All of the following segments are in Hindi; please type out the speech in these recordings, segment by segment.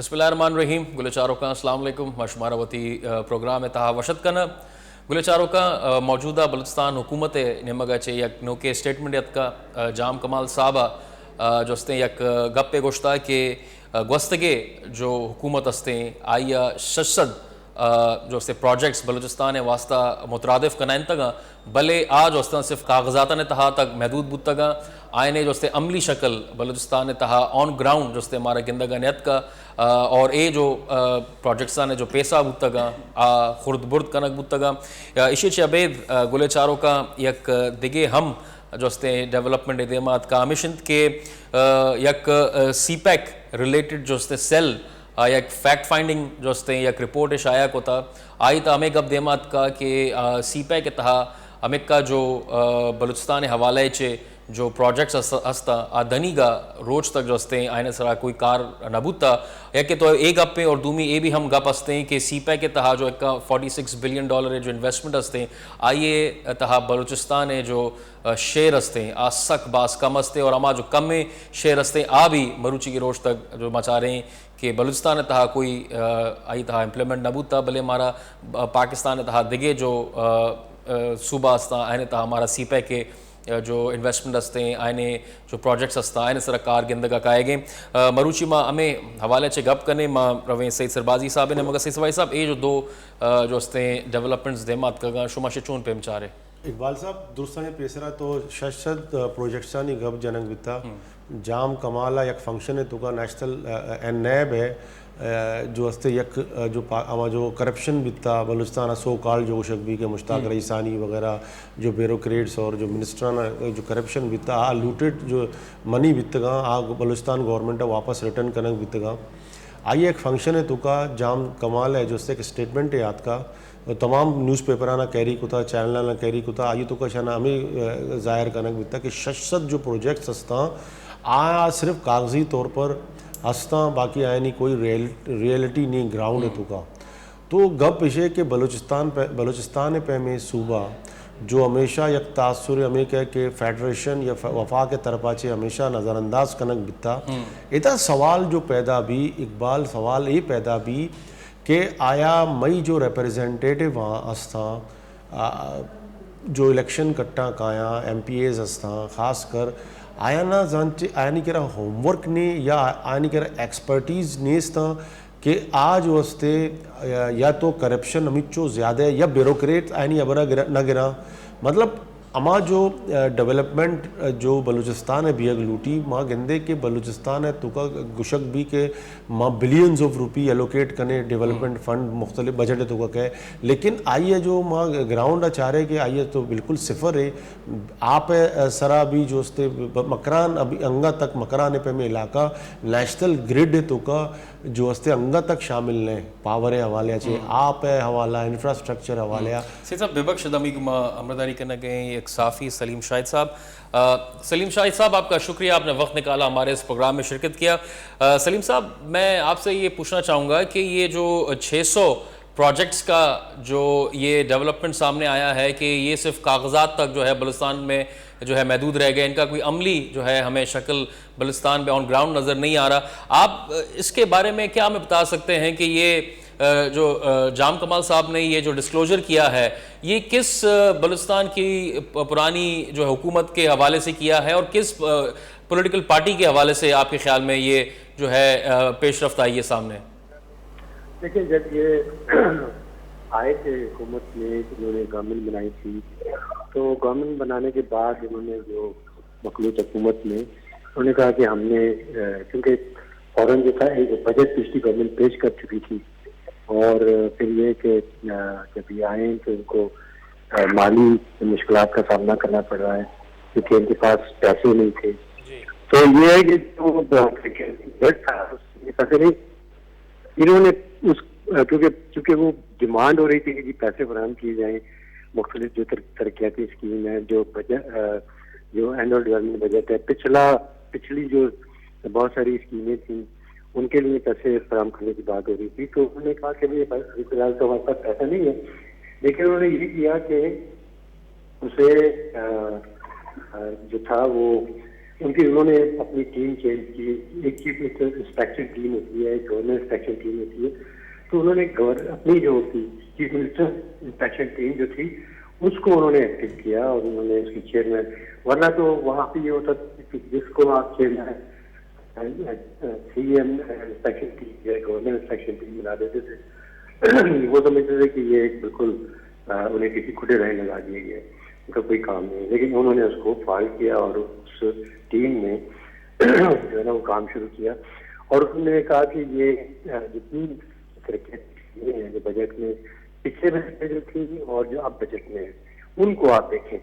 बिस्मिल्लाहिर्रहमानिर्रहीम गुलचारों का अस्सलाम वालेकुम मशमारावती प्रोग्राम तहा वशत कन गुलचारों का मौजूदा बलूचिस्तान हुकूमत निमगाचे यक नोके स्टेटमेंट यत का जाम कमाल साहबा जोस्ते यक गप्पे गोश्ता के gwस्तगे जो हुकूमत हस्ते आइया शशद जोस्ते प्रोजेक्ट्स बलूचिस्तान वास्ता मुतरादिफ कनाइन तगा भले आज वस्ता सिर्फ कागजात ने तहा तक महदूद बुत तगा आयने जोस्ते अमली शक्ल बलूचिस्तान ने तहा ऑन ग्राउंड जोस्ते हमारा गिंदगा नियत का और ये जो प्रोजेक्ट्स ने जो पैसा बुत तगा खुर्द बुर्द कनक बुत तगा इशी चबेद गुले चारों का यक दिगे हम जोस्ते डेवलपमेंट इदेमात का मिशन के यक सीपैक रिलेटेड जोस्ते सेल एक फैक्ट फाइंडिंग जोस्ते एक रिपोर्ट शाया को था आई था हमें गब देमात का कि सीपैक के तहा हमें का जो बलूचिस्तान हवाले चे जो प्रोजेक्ट्स हस्ता दनीगा रोज तक जोस्ते आयने सरा कोई कार नबूता या कि तो एक गप पे और दूमी ये भी हम गप हंसते हैं कि सीपैक के तहा जो एक $46 बिलियन है जो इन्वेस्टमेंट हंसते हैं आइए तहा बलूचिस्तान है जो शेयर हंसते हैं आ सक बास कम हंसते और अमा जो कम में शेयर हंसते आ भी मरूची की रोज तक जो मचा रहे हैं कि बलूचिस्तान तहा कोई आई तहा इम्प्लीमेंट नबूता भले हमारा पाकिस्तान तहा दिगे जो सूबा हस्ता आयने तहा हमारा सीपैक के जो इन्वेस्टमेंट हस्ते आयने जो प्रोजेक्ट्स हस्ता आयने सर कार गिंदगा काए गए मरूची माँ हमें हवाले चे गप करने माँ रवें सईद सरबाजी साहब ने मगर सईद सरबाजी साहब ये जो दो जो हस्ते डेवलपमेंट्स देमात का शुमा शेचून पे मचारे इकबाल साहब दुरुस्तानी पेसरा तो शशद प्रोजेक्ट्सानी गप जनक बिता जाम कमाला यक फंक्शन है तुका नेशनल एन नैब है जो हस्ते यक जो आमा जो करप्शन बिता बलूचिस्तान सो कॉल जो शक्बी के मुश्ताक रईसानी वगैरह जो ब्यूरोक्रेट्स और जो मिनिस्टराना जो करप्शन बिता आ लूटेड जो मनी बितगा आ बलूचिस्तान गवर्नमेंट वापस रिटर्न कनक बितगा आई एक फंक्शन है तुका जाम कमाल है जो हस्ते एक स्टेटमेंट है याद का तमाम न्यूज़पेपराना कैरी कुता चैनल कैरी कुता आई तो कशाना हमें ज़ाहिर करना बिता कि शशद जो प्रोजेक्ट्स हस्ता आ सिर्फ कागजी तौर पर हस्ता बाकी आया नहीं कोई रियलिटी नहीं ग्राउंड है तुका तो गप इशे के बलूचिस्तान पे में सूबा जो हमेशा यक तासुर हमें कह के फेडरेशन या वफा के तरफा से हमेशा नज़रअंदाज कनक बिता इतना सवाल जो पैदा भी इकबाल सवाल ये पैदा भी कि आया मई जो रिप्रेजेंटेटिव वहाँ हस्ता जो इलेक्शन कट्टा काया MPAs हस्ता ख़ास कर आया ना जानते आया नहीं करा होमवर्क ने या आया नहीं करा एक्सपर्टीज़ नेस्ता कि आज वस्ते या तो करप्शन अमिचो ज़्यादा है या ब्यूरोक्रेट आया नहीं अबरा न गिरा मतलब अमा जो डेवलपमेंट जो बलूचिस्तान है बियग लूटी माँ गंदे के बलूचिस्तान है तुका गुशक भी के माँ बिलियंस ऑफ रुपी एलोकेट करने डेवलपमेंट फंड मुख्तलिफ बजट है तुका कहे लेकिन आइए जो माँ ग्राउंड अचारे के आइए तो बिल्कुल सिफर है आप सरा भी जो उसते मकरान अभी अंगा तक मकरान पे में इलाका नेशनल ग्रिड है तुका जो हस्ते अंगा तक शामिल ने पावर हवाले चे आप है हवाला इंफ्रास्ट्रक्चर हवाले से सब विपक्ष दमी अमरदारी करना गए एक साफ़ी सलीम शाहिद साहब सलीम शाहिद साहब आपका शुक्रिया आपने वक्त निकाला हमारे इस प्रोग्राम में शिरकत किया सलीम साहब मैं आपसे ये पूछना चाहूँगा कि ये जो 600 प्रोजेक्ट्स का जो ये डेवलपमेंट सामने आया है कि ये सिर्फ कागजात तक जो है बलूचिस्तान में जो है महदूद रह गए इनका कोई अमली जो है हमें शक्ल बलूचिस्तान पे ऑन ग्राउंड नज़र नहीं आ रहा आप इसके बारे में क्या हमें बता सकते हैं कि ये जो जाम कमाल साहब ने ये जो डिस्क्लोजर किया है ये किस बलूचिस्तान की पुरानी जो हुकूमत के हवाले से किया है और किस पॉलिटिकल पार्टी के हवाले से आपके ख्याल में ये जो है पेशरफ्त आई है सामने देखिए जब ये आए थे हुकूमत में इन्होंने गवर्नमेंट बनाई थी तो गवर्नमेंट बनाने के बाद इन्होंने जो मखलूत हुकूमत में उन्होंने कहा कि हमने क्योंकि फौरन जो था एक बजट पिछली गवर्नमेंट पेश कर चुकी थी और फिर ये कि जब ये आए तो उनको माली मुश्किलात का सामना करना पड़ रहा है क्योंकि इनके पास पैसे नहीं थे तो ये है कि जो बजट था पैसे नहीं इन्होंने उस क्योंकि वो डिमांड हो रही थी कि जी पैसे फराहम किए जाएँ मुख्तलिफ जो तरक्याती स्कीम है जो बजट जो एनुअल डेवलपमेंट बजट है पिछली जो बहुत सारी स्कीमें थी उनके लिए पैसे फराहम करने की बात हो रही थी तो उन्होंने कहा कि अभी फिलहाल तो हमारे पास पैसा नहीं है लेकिन उन्होंने ये किया कि उसे जो था वो उन्होंने अपनी टीम चेंज की। एक चीफ इंस्पेक्शन टीम होती है, एक गवर्नर इंस्पेक्शन टीम होती है। तो उन्होंने अपनी जो थी चीफ मिनिस्टर इंस्पेक्शन टीम जो थी उसको उन्होंने एक्टिव किया और उन्होंने उसकी चेयरमैन, वरना तो वहाँ पे ये होता कि जिसको आप चेयरमैन सीएम इंस्पेक्शन टीम या गवर्नर इंस्पेक्शन टीम बना देते थे। वो समझते थे कि ये बिल्कुल उन्हें किसी खुले रहे लगा दिए गए, उनका कोई काम नहीं। लेकिन उन्होंने उसको फाइल किया और उस टीम ने जो है ना वो काम शुरू किया और उन्होंने कहा कि ये जितनी जो बजट में पिछले बजट में जो थी और जो अब बजट में है उनको आप देखें।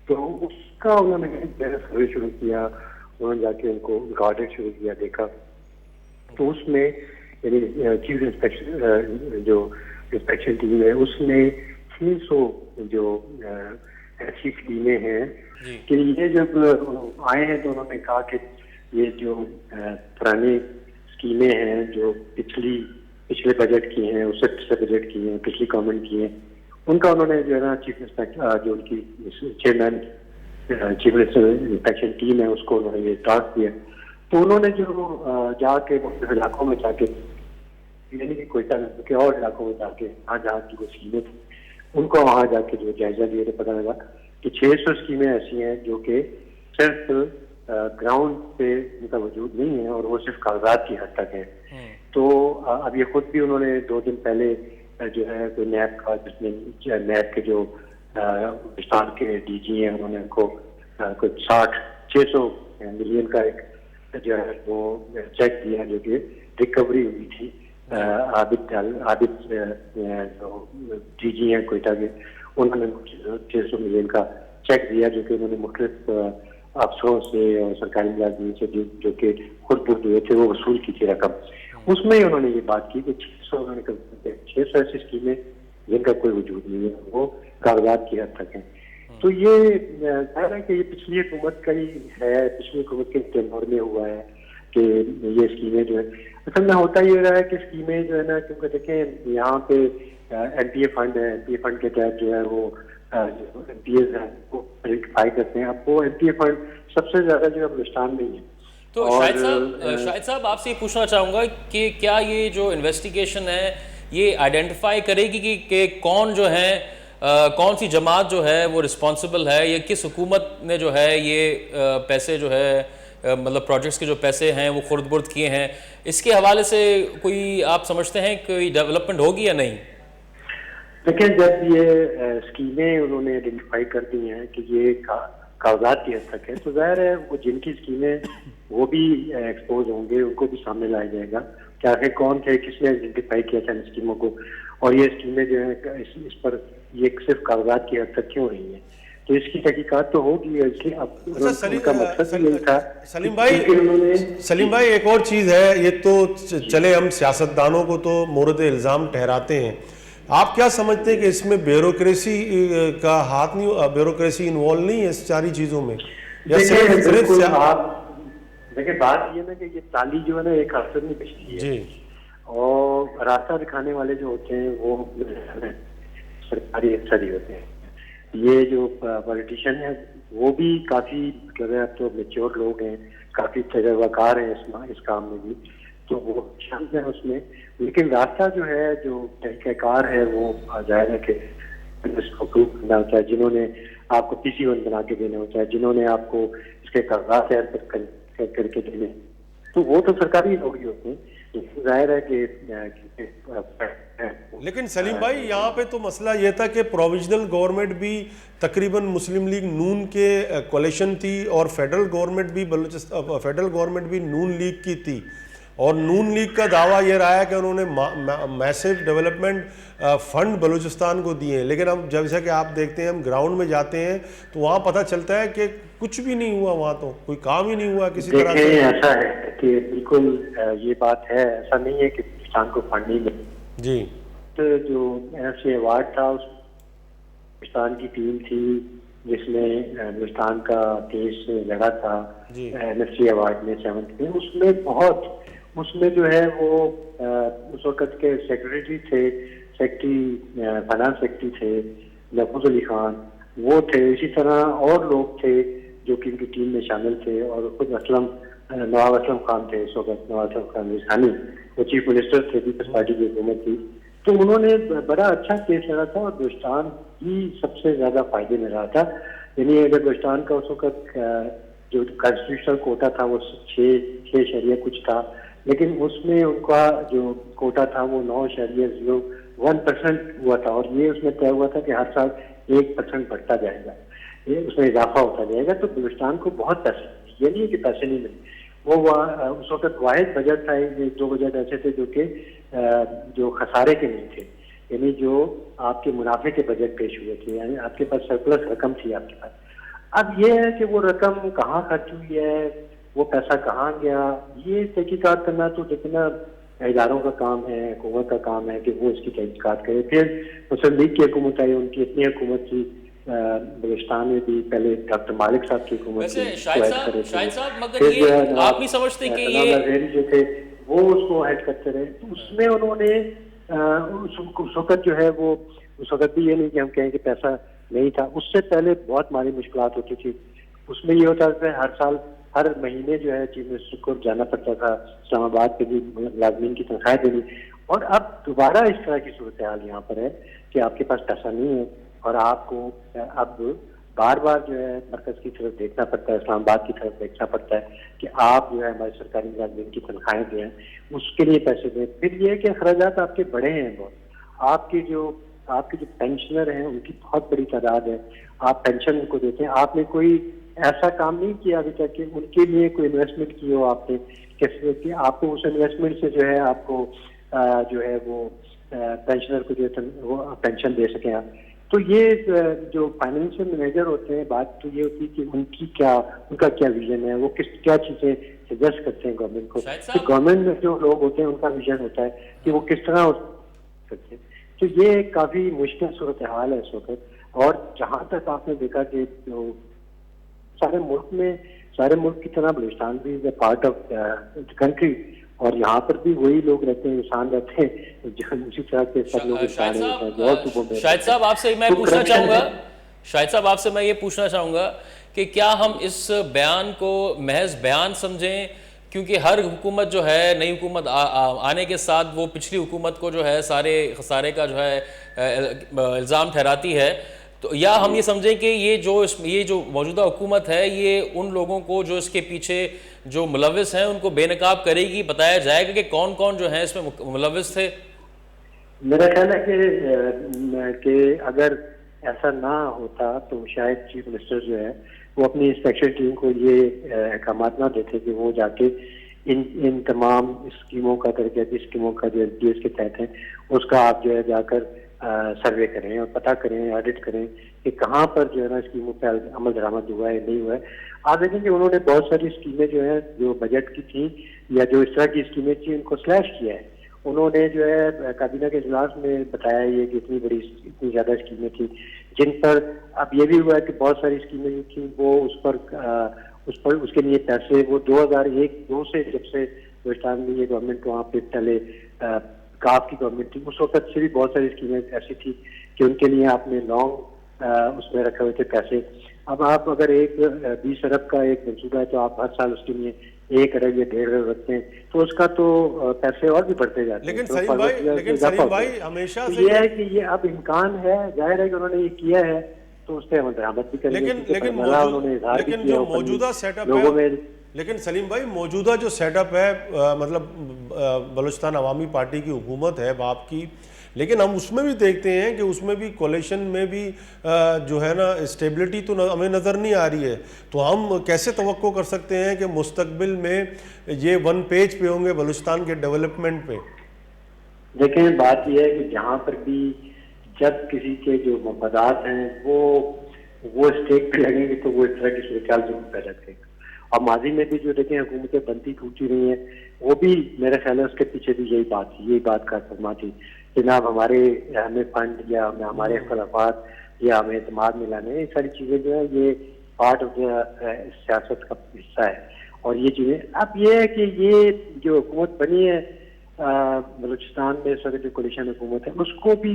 तो उसका उन्होंने सर्वे शुरू किया, उन्होंने जाके उनका ऑडिट शुरू किया, देखा तो उसमें यानी चीफ इंस्पेक्शन जो इंस्पेक्शन टीम है उसने 600 जो ऐसी स्कीमें हैं कि ये जब आए हैं तो उन्होंने कहा कि ये जो पुरानी स्कीमें हैं जो पिछले बजट की हैं, उससे पिछले बजट की हैं, पिछली गवर्नमेंट की हैं, उनका उन्होंने जो है ना चीफ इंस्पेक्टर जो उनकी चेयरमैन चीफ इंस्पेक्शन टीम है उसको उन्होंने ये टास्क दिया। तो उन्होंने जो जाके इलाकों में जाके यानी कि कोयटा के और इलाकों में जाके जहाँ की वो स्कीमें थी उनको वहाँ जाके जो जायजा लिया तो पता लगा कि 600 स्कीमें ऐसी हैं जो कि सिर्फ ग्राउंड पे उनका वजूद नहीं है और वो सिर्फ कागजात की हद तक है। तो अब ये खुद भी उन्होंने 2 दिन पहले जो है कोई नैब का, जिसमें नैब के जो पाकिस्तान के डीजी हैं उन्होंने उनको कुछ 600 मिलियन का एक जो है वो चेक दिया जो कि रिकवरी हुई थी। आबिद जो डीजी हैं कोयटा के, उन्होंने 600 मिलियन का चेक दिया जो कि उन्होंने मुख्तलिफ अफसरों से और सरकारी मुलाजिम से जो कि खुद बुर्द हुए थे वो वसूल की थी रकम। उसमें ही उन्होंने ये बात की कि 600 ऐसी स्कीमें जिनका कोई वजूद नहीं है, वो कागजात की हद तक है। तो ये जाहिर है कि ये पिछली हुकूमत का ही है, पिछली हुकूमत के टेन्योर में हुआ है कि ये स्कीमें जो है असल में होता ये रहा है कि स्कीमें जो है ना, क्योंकि देखें यहाँ पे एनपीए फंड है, एनपीए फंड के तहत जो है वो एमपीएस है वो आइडेंटिफाई करते हैं। अब वो एमपीए फंड सबसे ज्यादा जो है बलूचिस्तान में ही है। तो शाहिद साहब आपसे ये पूछना चाहूँगा कि क्या ये जो इन्वेस्टिगेशन है ये आइडेंटिफाई करेगी कि कौन जो है कौन सी जमात जो है वो रिस्पॉन्सिबल है, या किस हुकूमत ने जो है ये पैसे जो है मतलब प्रोजेक्ट्स के जो पैसे हैं वो खुर्द बुर्द किए हैं, इसके हवाले से कोई आप समझते हैं कोई डेवलपमेंट होगी या नहीं? देखिए, जब ये स्कीमें उन्होंने आइडेंटिफाई कर दी हैं कि ये कागजात की हद तक है, तो जाहिर है वो जिनकी स्कीमें वो भी एक्सपोज होंगे, उनको भी सामने लाया जाएगा कि आखिर कौन थे, किसने आइडेंटिफाई किया था इन स्कीमों को, और ये स्कीमें जो है इस पर ये सिर्फ कागजात की हद तक क्यों रही है। तो इसकी तहकीकात तो होगी। इसलिए अब सलीम भाई एक और चीज़ है, ये तो चले हम सियासतदानों को तो मोरद इल्ज़ाम ठहराते हैं, आप क्या समझते हैं कि इसमें ब्यूरोक्रेसी का हाथ नहीं, ब्यूरोक्रेसी इन्वॉल्व नहीं है इस सारी चीज़ों में? देखिए बात ये ना कि ये ताली जो है ना एक अफसर में पिछली है जी, और रास्ता दिखाने वाले जो होते हैं वो सरकारी अफसर ही होते हैं। ये जो पॉलिटिशियन है वो भी काफी मतलब अब तो मेच्योर लोग हैं, काफी तजर्बाकार हैं इस काम में भी, तो वो शामिल है उसमें। लेकिन रास्ता जो है, जो तरीक़ाकार है, वो जाहिर है कि इसको प्रूव करना होता है, जिन्होंने आपको PC1 बना के देना होता है, जिन्होंने आपको इसके कागजात तैयार करके देने, तो वो तो सरकारी लोग ही होते हैं। जाहिर है कि लेकिन सलीम भाई यहाँ पे तो मसला ये था कि प्रोविजनल गवर्नमेंट भी तकरीबन मुस्लिम लीग नून के कोalition थी और फेडरल गवर्नमेंट भी नून लीग की थी, और नून लीग का दावा ये रहा है कि उन्होंने मैसिव डेवलपमेंट फंड बलूचिस्तान को दिए हैं। लेकिन अब जैसा कि आप देखते हैं, हम ग्राउंड में जाते हैं तो वहाँ पता चलता है कि कुछ भी नहीं हुआ, वहाँ तो कोई काम ही नहीं हुआ किसी तरह से। ऐसा है कि बिल्कुल ये बात है, ऐसा नहीं है कि पाकिस्तान को फंड नहीं मिले जी। तो जो NFC अवार्ड था उस पाकिस्तान की टीम थी जिसमें बलूचिस्तान का केस लड़ा था NFC अवार्ड में 7th में, उसमें जो है वो उस वक्त के सेक्रेटरी फाइनेंस सेक्रेटरी थे महफूज अली खान, वो थे। इसी तरह और लोग थे जो कि उनकी टीम में शामिल थे, और खुद नवाब असलम खान थे इस वक्त, नवाब असलम खान रिजहानी, वो चीफ मिनिस्टर थे, पीपल्स पार्टी की हुकूमत थी। तो उन्होंने बड़ा अच्छा केस लड़ा था और बलूचिस्तान ही सबसे ज्यादा फायदे में रहा था। यानी अगर बलूचिस्तान का उस वक्त जो कॉन्स्टिट्यूशनल कोटा था वो 6 कुछ था, लेकिन उसमें उनका जो कोटा था वो 9.01% हुआ था, और ये उसमें तय हुआ था कि हर साल 1% बढ़ता जाएगा, ये उसमें इजाफा होता जाएगा। तो बलूचिस्तान को बहुत पैसे मिले, ये नहीं कि पैसे नहीं मिले। वो उस वक्त वाहिद बजट था, 1-2 बजट ऐसे थे जो खसारे के नहीं थे, यानी जो आपके मुनाफे के बजट पेश हुए थे, यानी आपके पास सरप्लस रकम थी आपके पास। अब ये है कि वो रकम कहाँ खर्च हुई है, वो पैसा कहाँ गया, ये तहकीकात करना तो जितना इदारों का काम है, हुकूमत का काम है कि वो इसकी तहकीकात करे। फिर मुस्लिम लीग की हुकूमत आई, उनकी इतनी हुकूमत थी बलूचिस्तान में भी, पहले डॉक्टर मालिक साहब की हुकूमत वैसे थी, शाहिद साहब मगर ये आप नहीं समझते कि ये जो थे वो उसको हेड करते रहे। तो उसमें उन्होंने उस वक्त जो है वो, उस वक्त भी ये नहीं कि हम कहें कि पैसा नहीं था, उससे पहले बहुत माली मुश्किलात होती थी। उसमें ये होता था हर साल हर महीने जो है चीफ मिनिस्टर को जाना पड़ता था इस्लामाबाद पे भी मुलाजमीन की तनख्वाहें देनी। और अब दोबारा इस तरह की सूरत हाल यहाँ पर है कि आपके पास पैसा नहीं है और आपको अब बार बार जो है मरकज की तरफ देखना पड़ता है, इस्लामाबाद की तरफ देखना पड़ता है कि आप जो है हमारे सरकारी मुलाजमीन की तनख्वाहें दें, उसके लिए पैसे दें। फिर ये है कि अखराजात आपके बड़े हैं बहुत, आपके जो पेंशनर हैं उनकी बहुत बड़ी तादाद है, आप पेंशन उनको देते हैं। आपने कोई ऐसा काम नहीं किया अभी तक कि उनके लिए कोई इन्वेस्टमेंट की हो आपने, कैसे कि आपको उस इन्वेस्टमेंट से जो है आपको जो है वो पेंशनर को जो है वो पेंशन दे सकें आप। तो ये जो फाइनेंशियल मैनेजर होते हैं, बात तो ये होती है कि उनका क्या विजन है, वो क्या चीजें सजेस्ट करते हैं गवर्नमेंट को। तो गवर्नमेंट में जो लोग होते हैं उनका विजन होता है कि वो किस तरह सकते हैं। तो ये काफी मुश्किल सूरत हाल है इस वक्त। और जहां तक आपने देखा कि जो सारे मुल्क की तरह बलूचिस्तान भी is a part of the country, और यहाँ पर भी वही लोग रहते हैं, इंसान रहते हैं जो उसी तरह के सब लोग। शाहिद साहब आपसे मैं पूछना चाहूंगा, शाहिद साहब आपसे मैं ये पूछना चाहूंगा कि क्या हम इस बयान को महज बयान समझें, क्योंकि हर हुकूमत जो है, नई हुकूमत आने के साथ वो पिछली हुकूमत को जो है सारे खसारे का जो है इल्ज़ाम ठहराती है, तो या हम ये समझें कि ये जो मौजूदा हुकूमत है ये उन लोगों को जो इसके पीछे जो मुलविस हैं उनको बेनकाब करेगी, बताया जाएगा कि कौन कौन जो है इसमें मुलविस थे? मेरा ख्याल है कि अगर ऐसा ना होता तो शायद चीफ मिनिस्टर जो है वो अपनी इंस्पेक्शन टीम को ये अहकाम ना देते कि वो जाके इन तमाम स्कीमों का दर्जा, जिस स्कीमों का जो एसडीएस के तहत है उसका आप जो है जाकर सर्वे करें और पता करें, ऑडिट करें कि कहाँ पर जो है ना स्कीमों पर अमल दरामद हुआ है, नहीं हुआ है। आप देखेंगे उन्होंने बहुत सारी स्कीमें जो है जो बजट की थी या जो इस तरह की स्कीमें थी उनको स्लैश किया है। उन्होंने जो है काबीना के इजलास में बताया ये कि इतनी ज्यादा स्कीमें थी जिन पर अब ये भी हुआ है कि बहुत सारी स्कीमें जो थी वो उसके लिए पैसे वो 2001-2 से जब से बलूचिस्तान में ये गवर्नमेंट वहाँ पे पहले काफ की गवर्नमेंट थी उस वक्त से भी बहुत सारी स्कीमें ऐसी थी कि उनके लिए आपने लॉन्ग उसमें रखे हुए थे पैसे। अब आप अगर 20 अरब का एक मंसूबा है तो आप हर साल उसके लिए 1 अरब या 1.5 अरब रखते हैं तो उसका तो पैसे और भी बढ़ते जाते हैं। लेकिन सलीम भाई हमेशा से ये है कि ये अब इम्कान है, जाहिर है कि उन्होंने ये किया है तो उस पर अमल दरामद भी करेंगे। लेकिन जो मौजूदा सेटअप है, लेकिन सलीम भाई मौजूदा जो सेटअप है मतलब बलूचिस्तान अवामी पार्टी की हुकूमत है बाप की, लेकिन हम उसमें भी देखते हैं कि उसमें भी कोalition में भी जो है ना स्टेबिलिटी तो हमें नज़र नहीं आ रही है। तो हम कैसे तवक्को कर सकते हैं कि मुस्तकबिल में ये वन पेज पे होंगे बलूचिस्तान के डेवलपमेंट पे? देखें बात यह है कि जहाँ पर भी जब किसी के जो मफादात हैं वो स्टेक पे लगेंगे तो वो इस तरह की सूरत जरूर पैदा करेगा। और माजी में भी जो देखें हुकूमतें बनती टूटी रही हैं वो भी मेरा ख्याल है उसके पीछे भी यही बात का फरमा थी कि ना हमें फंड या हमारे अख्तलाफात या हमें एतमाद में लाने, ये सारी चीज़ें जो है ये पार्ट ऑफ द सियासत का हिस्सा है। और ये चीज़ें अब ये है कि ये जो हुकूमत बनी है बलूचिस्तान में इस वक्त जो कोलिशन हुकूमत है उसको भी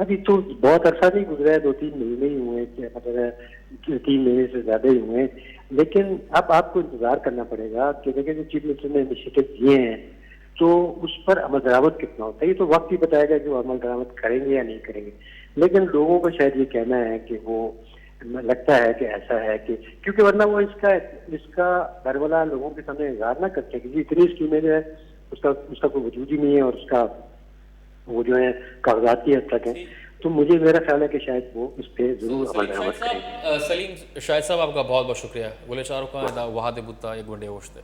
अभी तो बहुत अरसा नहीं गुजरा है, 2-3 महीने ही हुए हैं, मतलब 3 महीने से ज्यादा ही हुए हैं। लेकिन अब आपको इंतजार करना पड़ेगा कि देखिए जो चीफ मिनिस्टर ने इनिशिएटिव दिए हैं तो उस पर अमल दरामद कितना होता है, ये तो वक्त ही बताएगा जो अमल दरामद करेंगे या नहीं करेंगे। लेकिन लोगों का शायद ये कहना है कि वो लगता है कि ऐसा है कि क्योंकि वरना वो इसका बरवला लोगों के सामने इजहार ना करते कि जी इतनी स्कीमें जो है उसका कोई वजूद ही नहीं है और उसका वो जो है कागजात की हद तक है। तो मेरा ख्याल है कि शायद वो इस पे जरूर अमल दरामद करेंगे। सलीम शाहिद साहब आपका बहुत बहुत शुक्रिया। गुले चारों का वहादे बुत्ता एक वंडे होश्ते